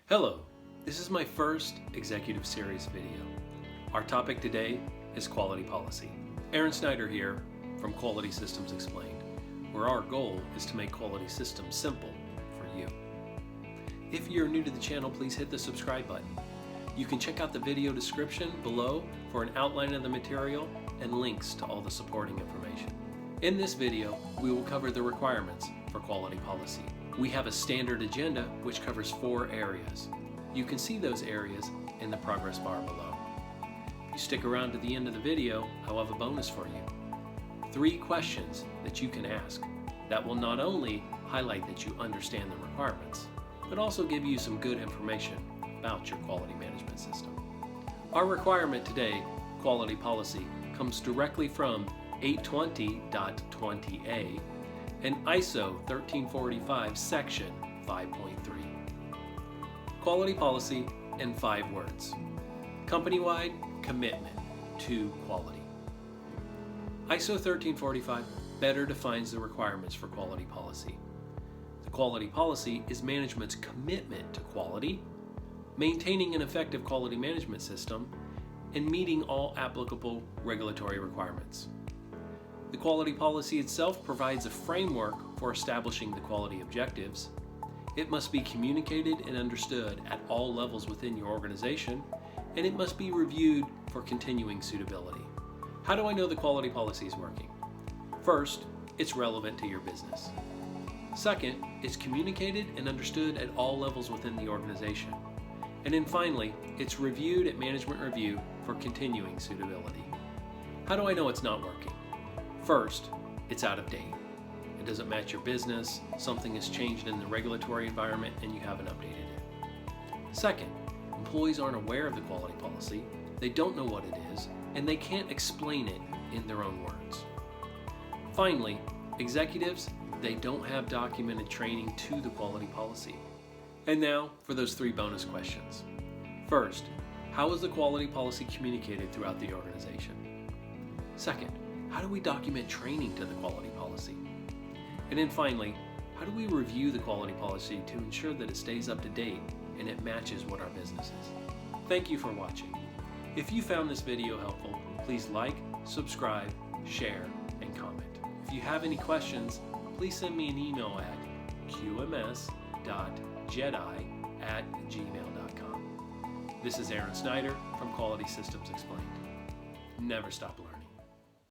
Hello, this is my first Executive Series video. Our topic today is quality policy. Aaron Snyder here from Quality Systems Explained, where our goal is to make quality systems simple for you. If you're new to the channel, please hit the subscribe button. You can check out the video description below for an outline of the material and links to all the supporting information. In this video, we will cover the requirements for quality policy. We have a standard agenda which covers 4 areas. You can see those areas in the progress bar below. If you stick around to the end of the video, I'll have a bonus for you. 3 questions that you can ask that will not only highlight that you understand the requirements, but also give you some good information about your quality management system. Our requirement today, quality policy, comes directly from 820.20a and ISO 1345 section 5.3. Quality policy in 5 words. Company-wide commitment to quality. ISO 1345 better defines the requirements for quality policy. The quality policy is management's commitment to quality, maintaining an effective quality management system, and meeting all applicable regulatory requirements. The quality policy itself provides a framework for establishing the quality objectives. It must be communicated and understood at all levels within your organization, and it must be reviewed for continuing suitability. How do I know the quality policy is working? First, it's relevant to your business. Second, it's communicated and understood at all levels within the organization. And then finally, it's reviewed at management review for continuing suitability. How do I know it's not working? First, it's out of date. It doesn't match your business, something has changed in the regulatory environment and you haven't updated it. Second, employees aren't aware of the quality policy, they don't know what it is, and they can't explain it in their own words. Finally, executives, they don't have documented training to the quality policy. And now for those 3 bonus questions. First, how is the quality policy communicated throughout the organization? Second, how do we document training to the quality policy? And then finally, how do we review the quality policy to ensure that it stays up to date and it matches what our business is? Thank you for watching. If you found this video helpful, please like, subscribe, share, and comment. If you have any questions, please send me an email at qms.jedi@gmail.com. This is Aaron Snyder from Quality Systems Explained. Never stop learning.